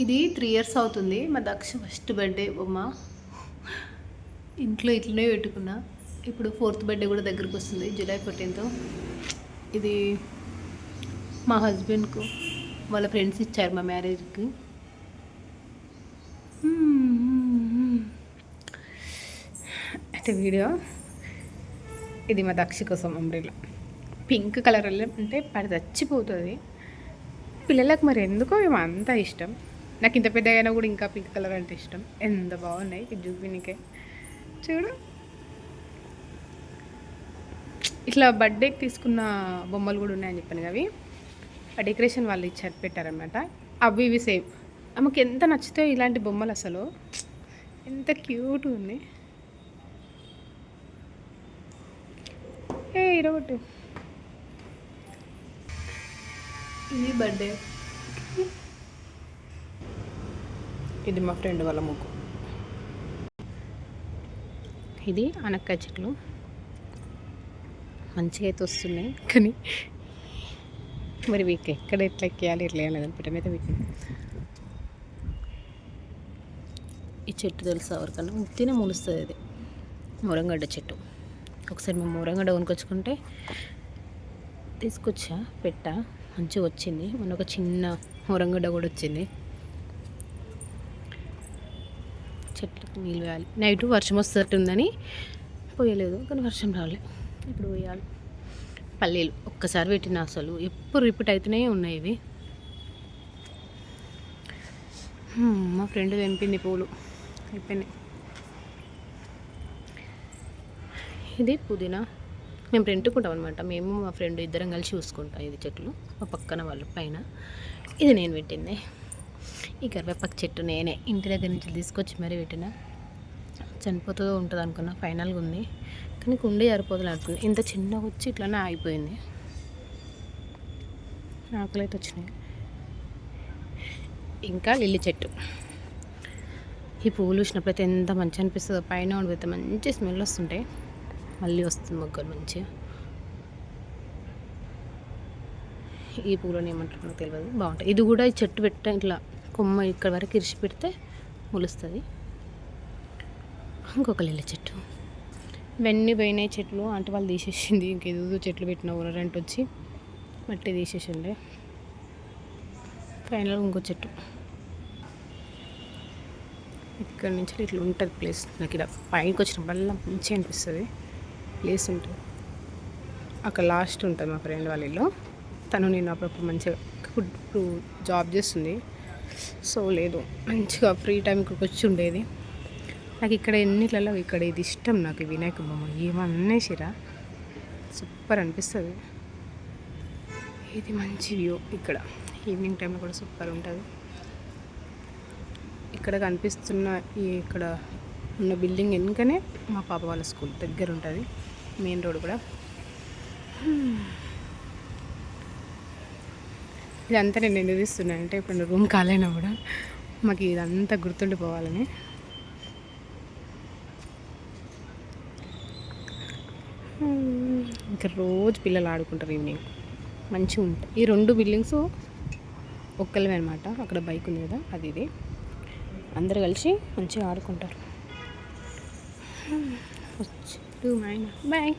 ఇది 3 ఇయర్స్ అవుతుంది మా దక్ష ఫస్ట్ బర్త్డే బొమ్మ. ఇంట్లో ఇట్లనే పెట్టుకున్నా. ఇప్పుడు 4th బర్త్డే కూడా దగ్గరకు వస్తుంది, జూలై 14th. ఇది మా హస్బెండ్కు వాళ్ళ ఫ్రెండ్స్ ఇచ్చారు మా మ్యారేజ్కి. అయితే వీడియో ఇది మా దక్షి కోసం అంబ్రెల్లా పింక్ కలర్ అంటే పడి చచ్చిపోతుంది. పిల్లలకు మరి ఎందుకో ఏమో అంత ఇష్టం. నాకు ఇంత పెద్దగా అయినా కూడా ఇంకా పింక్ కలర్ అంటే ఇష్టం. ఎంత బాగున్నాయి ఇది చూపినికే. చూడు, ఇట్లా బర్త్డేకి తీసుకున్న బొమ్మలు కూడా ఉన్నాయని చెప్పాను. అవి ఆ డెకరేషన్ వాళ్ళు ఇచ్చారు, పెట్టారనమాట. అవి ఇవి సేమ్. ఆమెకి ఎంత నచ్చుతాయో ఇలాంటి బొమ్మలు, అసలు ఎంత క్యూట్ ఉంది. ఇరగొట్టు. ఇది బర్త్డే. ఇది మా ఫ్రెండ్ వాళ్ళ ముగ్గు. ఇది అనక్కాయ చెట్లు మంచిగా అయితే వస్తున్నాయి, కానీ మరి వీక్ ఎక్కడ ఎట్లా ఎక్కేయాలి ఎట్లా వేయాలి పెట్టనైతే వీక్. ఈ చెట్టు తెలుసా ఎవరికన్నా? ఉత్తినే మొలుస్తుంది. అది మురంగడ్డ చెట్టు. ఒకసారి మేము మురంగడ్డ కొనుక్కొచ్చుకుంటే తీసుకొచ్చా, పెట్టా, మంచిగా వచ్చింది. మొన్న ఒక చిన్న మురంగడ్డ కూడా వచ్చింది. చెట్లకు నీళ్ళు వేయాలి. నైట్ వర్షం వస్తుందని పోయలేదు, కానీ వర్షం రాలే. ఇప్పుడు పోయాలి. పల్లీలు ఒక్కసారి పెట్టిన అసలు ఎప్పుడు రిపీట్ అవుతూనే ఉన్నాయి ఇవి. మా ఫ్రెండ్ తెంపింది పూలు, అయిపోయినాయి. ఇది పుదీనా. మేము రెంట్కుంటాం అనమాట. మేము మా ఫ్రెండ్ ఇద్దరం కలిసి చూసుకుంటాం. ఇది చెట్లు మా పక్కన వాళ్ళు పైన. ఇది నేను పెట్టింది. ఈ కరివేపాకు చెట్టు నేనే ఇంటి దగ్గర నుంచి తీసుకొచ్చి మరీ పెట్టిన. చనిపోతుందో ఉంటుంది అనుకున్నా, ఫైనల్గా ఉంది, కానీ కుండీ సరిపోతుంది అనుకున్నా. ఇంత చిన్నగా వచ్చి ఇట్లానే ఆగిపోయింది. ఆకులు అయితే వచ్చినాయి. ఇంకా లిల్లీ చెట్టు. ఈ పువ్వులు చూసినప్పుడైతే ఎంత మంచి అనిపిస్తుందో. పైన ఉండిపోతే మంచి స్మెల్ వస్తుంటాయి. మళ్ళీ వస్తుంది మొగ్గలు మంచిగా. ఈ పూలని ఏమంటారు నాకు తెలియదు, బాగుంటాయి. ఇది కూడా ఈ చెట్టు పెట్ట ఇట్లా కొమ్మ ఇక్కడ వరకు ఇరిచి పెడితే మొలుస్తుంది. ఇంకొక లిల్లీ చెట్టు. ఇవన్నీ పోయినాయి చెట్లు అంటే వాళ్ళు తీసేసింది. ఇంకేదో చెట్లు పెట్టిన ఊరంటే వచ్చి మట్టి తీసేసిండే. ఫైనల్గా ఇంకో చెట్టు. ఇక్కడ నుంచి ఇట్లా ఉంటుంది ప్లేస్. నాకు ఇక్కడ పైకి వచ్చినప్పుడల్లా మంచిగా అనిపిస్తుంది. ప్లేస్ ఉంటుంది అక్కడ, లాస్ట్ ఉంటుంది మా ఫ్రెండ్ వాళ్ళ ఇల్లు. తను నేను అప్పుడప్పుడు మంచిగా ఇప్పుడు జాబ్ చేస్తుంది, సో లేదు మంచిగా ఫ్రీ టైం ఇక్కడికి వచ్చి ఉండేది. నాకు ఇక్కడ ఎన్నిట్లలో ఇక్కడ ఇది ఇష్టం. నాకు వినాయక బొమ్మ ఏమన్నేసిరా సూపర్ అనిపిస్తుంది. ఇది మంచి వ్యూ. ఇక్కడ ఈవినింగ్ టైంలో కూడా సూపర్ ఉంటుంది. ఇక్కడ కనిపిస్తున్న ఇక్కడ ఉన్న బిల్డింగ్ వెనుకనే మా పాప వాళ్ళ స్కూల్ దగ్గర ఉంటుంది. మెయిన్ రోడ్ కూడా. ఇదంతా నేను ఎందుకు తీస్తున్నాను అంటే, ఇప్పుడు రూమ్ కాలైనా కూడా మాకు ఇదంతా గుర్తుండిపోవాలని. ఇంకా రోజు పిల్లలు ఆడుకుంటారు ఈవినింగ్, మంచిగా ఉంటాయి. ఈ 2 బిల్డింగ్స్ ఒక్కళ్ళమే అనమాట. అక్కడ బైక్ ఉంది కదా, అది ఇది. అందరు కలిసి మంచిగా ఆడుకుంటారు. బాయ్.